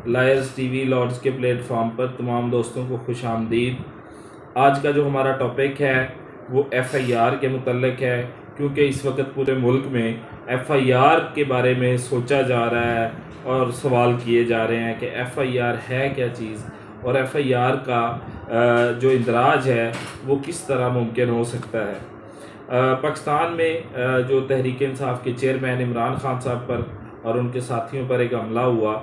Lawyers TV Lord's के platform पर तमाम दोस्तों को खुश आमदीद। आज का जो हमारा टॉपिक है वो एफ़आईआर के मुतल्लिक है, क्योंकि इस वक्त पूरे मुल्क में एफ़आईआर के बारे में सोचा जा रहा है और सवाल किए जा रहे हैं कि एफ़आईआर है क्या चीज़ और एफ़आईआर का जो इंदराज है वो किस तरह मुमकिन हो सकता है। पाकिस्तान में जो तहरीक इंसाफ के चेयरमैन इमरान खान साहब पर और उनके साथियों पर एक हमला हुआ,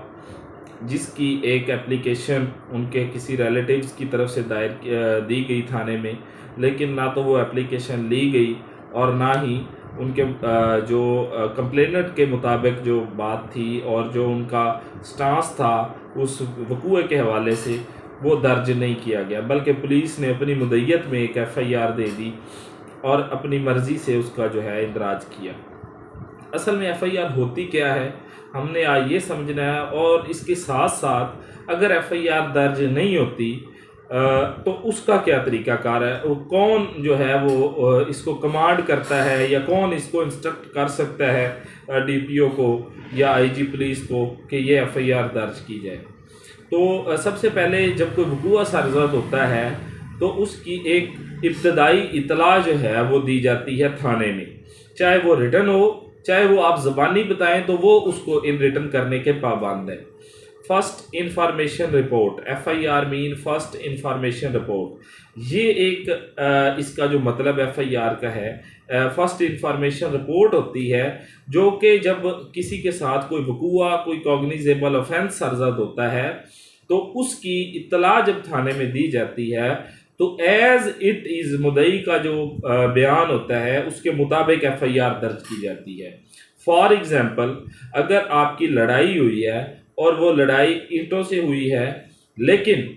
जिसकी एक एप्लीकेशन उनके किसी रिलेटिव्स की तरफ से दायर दी गई थाने में, लेकिन ना तो वो एप्लीकेशन ली गई और ना ही उनके जो कंप्लेनेंट के मुताबिक जो बात थी और जो उनका स्टांस था उस वकूए के हवाले से वो दर्ज नहीं किया गया, बल्कि पुलिस ने अपनी मुद्दत में एक एफ़आईआर दे दी और अपनी मर्ज़ी से उसका जो है इंदराज किया। असल में एफ़आईआर होती क्या है हमने आज ये समझना है, और इसके साथ साथ अगर एफ़आईआर दर्ज नहीं होती तो उसका क्या तरीक़ाकार है, वो कौन जो है वो इसको कमांड करता है या कौन इसको इंस्ट्रक्ट कर सकता है डीपीओ को या आईजी पुलिस को कि ये एफ़आईआर दर्ज की जाए। तो सबसे पहले जब कोई वक़ूआ सरज़द होता है तो उसकी एक इब्तदाई इतला जो है वो दी जाती है थाने में, चाहे वो रिटन हो चाहे वो आप ज़बानी बताएं तो वो उसको इन रिटन करने के पाबंद है। First information report, FIR mean first information report, ये एक इसका जो मतलब एफ़आईआर का है, फर्स्ट इंफॉर्मेशन रिपोर्ट होती है जो कि जब किसी के साथ कोई वक़ूआ कोई कॉग्निजेबल ऑफेंस सरज़द होता है तो उसकी इत्तला जब थाने में दी जाती है तो एज़ इट इज़ मुद्दई का जो बयान होता है उसके मुताबिक एफ़आईआर दर्ज की जाती है। फॉर एग्ज़ाम्पल, अगर आपकी लड़ाई हुई है और वो लड़ाई ईंटों से हुई है, लेकिन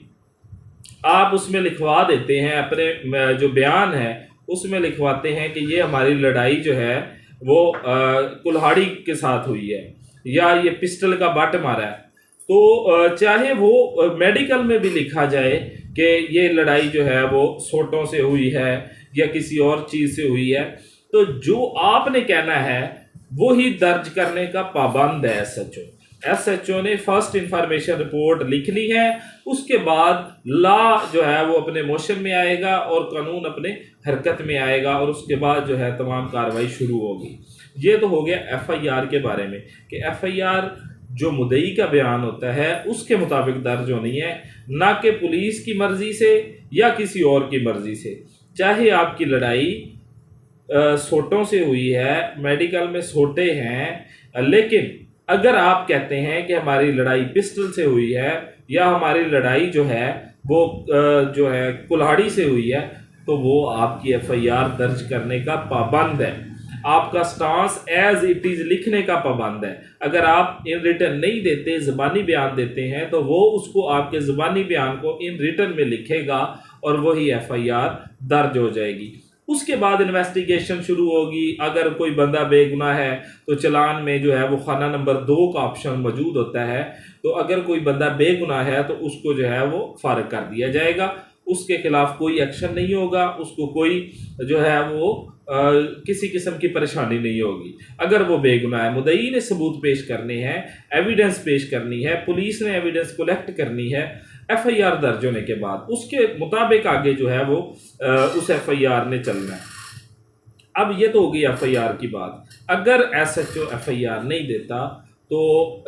आप उसमें लिखवा देते हैं अपने जो बयान है उसमें लिखवाते हैं कि ये हमारी लड़ाई जो है वो कुल्हाड़ी के साथ हुई है या ये पिस्टल का बट मारा है, तो चाहे वो मेडिकल में भी लिखा जाए कि ये लड़ाई जो है वो सोटों से हुई है या किसी और चीज़ से हुई है, तो जो आपने कहना है वो ही दर्ज करने का पाबंद है एसएचओ ने फर्स्ट इंफॉर्मेशन रिपोर्ट लिखनी है। उसके बाद लॉ जो है वो अपने मोशन में आएगा और कानून अपने हरकत में आएगा और उसके बाद जो है तमाम कार्रवाई शुरू होगी। ये तो हो गया एफ़आईआर के बारे में कि एफ़आईआर जो मुद्दई का बयान होता है उसके मुताबिक दर्ज होनी है, ना कि पुलिस की मर्ज़ी से या किसी और की मर्ज़ी से। चाहे आपकी लड़ाई सोटों से हुई है, मेडिकल में सोटे हैं, लेकिन अगर आप कहते हैं कि हमारी लड़ाई पिस्टल से हुई है या हमारी लड़ाई जो है वो जो है कुल्हाड़ी से हुई है, तो वो आपकी एफ़आईआर दर्ज करने का पाबंद है। आपका स्टांस एज इट इज़ लिखने का पाबंद है। अगर आप इन रिटन नहीं देते, ज़बानी बयान देते हैं, तो वो उसको आपके ज़बानी बयान को इन रिटन में लिखेगा और वही एफ़आईआर दर्ज हो जाएगी। उसके बाद इन्वेस्टिगेशन शुरू होगी। अगर कोई बंदा बेगुनाह है तो चलान में जो है वो खाना नंबर 2 का ऑप्शन मौजूद होता है, तो अगर कोई बंदा बेगुनाह है तो उसको जो है वो फारिग कर दिया जाएगा, उसके खिलाफ कोई एक्शन नहीं होगा, उसको कोई जो है वो किसी किस्म की परेशानी नहीं होगी। अगर वो बेगुनाह है, मुद्दई ने सबूत पेश करने हैं, एविडेंस पेश करनी है, पुलिस ने एविडेंस कलेक्ट करनी है, एफ़आईआर दर्ज होने के बाद उसके मुताबिक आगे जो है वो उस एफ़आईआर ने चलना है। अब ये तो हो गई एफ़आईआर की बात। अगर एसएचओ एफ़आईआर नहीं देता तो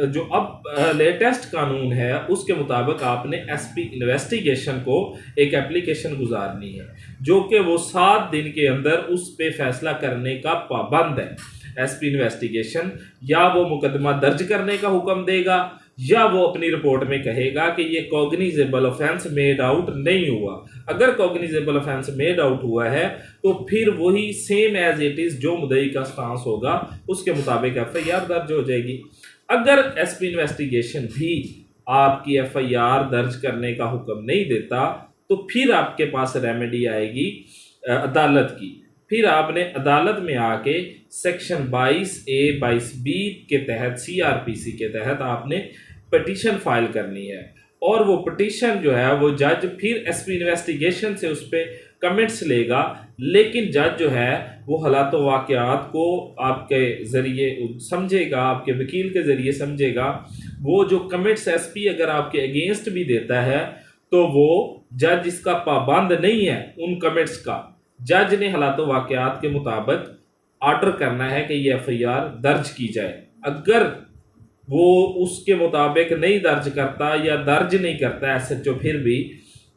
जो अब लेटेस्ट कानून है उसके मुताबिक आपने एसपी इन्वेस्टिगेशन को एक एप्लीकेशन गुजारनी है, जो कि वो 7 दिन के अंदर उस पे फैसला करने का पाबंद है। एसपी इन्वेस्टिगेशन या वो मुकदमा दर्ज करने का हुक्म देगा या वो अपनी रिपोर्ट में कहेगा कि ये कॉग्निजेबल ऑफेंस मेड आउट नहीं हुआ। अगर कॉग्निजेबल ऑफेंस मेड आउट हुआ है तो फिर वही सेम एज इट इज़ जो मुद्दई का स्टांस होगा उसके मुताबिक एफ़आईआर दर्ज हो जाएगी। अगर एसपी इन्वेस्टिगेशन भी आपकी एफ़आईआर दर्ज करने का हुक्म नहीं देता तो फिर आपके पास रेमेडी आएगी अदालत की। फिर आपने अदालत में आके सेक्शन 22A 22B के तहत CRPC के तहत आपने पिटीशन फाइल करनी है और वो पिटीशन जो है वो जज फिर एसपी इन्वेस्टिगेशन से उस पर कमेंट्स लेगा, लेकिन जज जो है वो हालात व वाक़यात को आपके ज़रिए समझेगा, आपके वकील के ज़रिए समझेगा। वो जो कमेंट्स एसपी अगर आपके अगेंस्ट भी देता है तो वो जज इसका पाबंद नहीं है उन कमेंट्स का। जज ने हालात व वाक़यात के मुताबिक ऑर्डर करना है कि ये एफआईआर दर्ज की जाए। अगर वो उसके मुताबिक नहीं दर्ज करता या दर्ज नहीं करता एसएचओ फिर भी,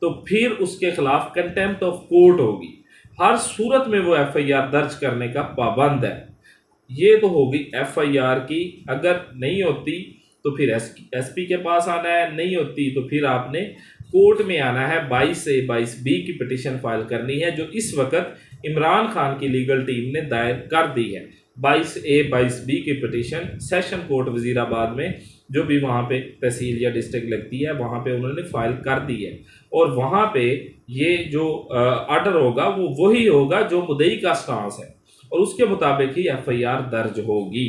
तो फिर उसके खिलाफ कंटेम्प्ट ऑफ कोर्ट होगी। हर सूरत में वो एफआईआर दर्ज करने का पाबंद है। ये तो होगी एफआईआर की। अगर नहीं होती तो फिर एसपी के पास आना है, नहीं होती तो फिर आपने कोर्ट में आना है। 22A 22B की पिटीशन फाइल करनी है, जो इस वक्त इमरान खान की लीगल टीम ने दायर कर दी है। 22A 22B की पिटीशन सेशन कोर्ट वजीराबाद में, जो भी वहाँ पे तहसील या डिस्ट्रिक्ट लगती है, वहाँ पे उन्होंने फाइल कर दी है। और वहाँ पे ये जो ऑर्डर होगा वो वही होगा जो मुद्दई का स्टांस है, और उसके मुताबिक ही एफआईआर दर्ज होगी।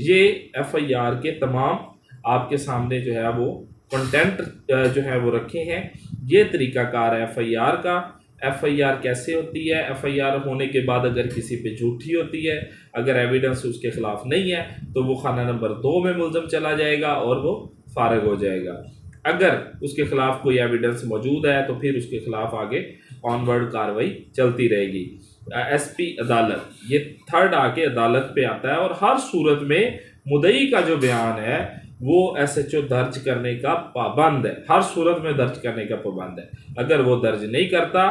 ये एफआईआर के तमाम आपके सामने जो है वो कंटेंट जो है वो रखे हैं। ये तरीकाकार है एफआईआर का। एफआईआर कैसे होती है? एफआईआर होने के बाद अगर किसी पे झूठी होती है, अगर एविडेंस उसके खिलाफ नहीं है, तो वो खाना नंबर 2 में मुलजम चला जाएगा और वो फारिग हो जाएगा। अगर उसके खिलाफ कोई एविडेंस मौजूद है तो फिर उसके खिलाफ आगे ऑनवर्ड कार्रवाई चलती रहेगी। एसपी अदालत, ये थर्ड आके अदालत पे आता है, और हर सूरत में मुद्दई का जो बयान है वो एसएचओ दर्ज करने का पाबंद है। हर सूरत में दर्ज करने का पाबंद है। अगर वो दर्ज नहीं करता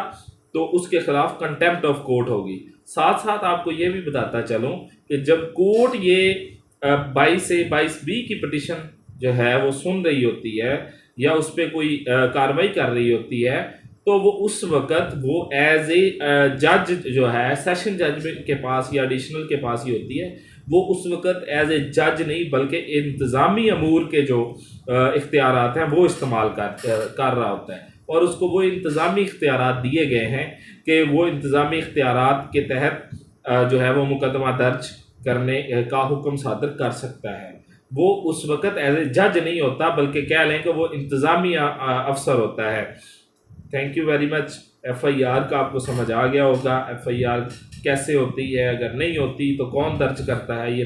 तो उसके खिलाफ कंटेम्प्ट ऑफ कोर्ट होगी। साथ साथ आपको ये भी बताता चलूं कि जब कोर्ट ये 22A 22B की पिटीशन जो है वो सुन रही होती है या उस पर कोई कार्रवाई कर रही होती है, तो वो उस वक़्त वो एज ए जज जो है सेशन जज के पास या एडिशनल के पास ही होती है। वो उस वक़्त एज ए जज नहीं बल्कि इंतज़ामी अमूर के जो इख्तियारात हैं वो इस्तेमाल कर रहा होता है, और उसको वो इंतज़ामी इख्तियारात दिए गए हैं कि वो इंतज़ामी इख्तियारात के तहत जो है वो मुकदमा दर्ज करने का हुक्म सादर कर सकता है। वो उस वक़्त एज ए जज नहीं होता, बल्कि कह लें कि वो इंतज़ामी अफसर होता है। Thank you very much. FIR का आपको समझ आ गया होगा, एफआईआर कैसे होती है, अगर नहीं होती तो कौन दर्ज करता है, ये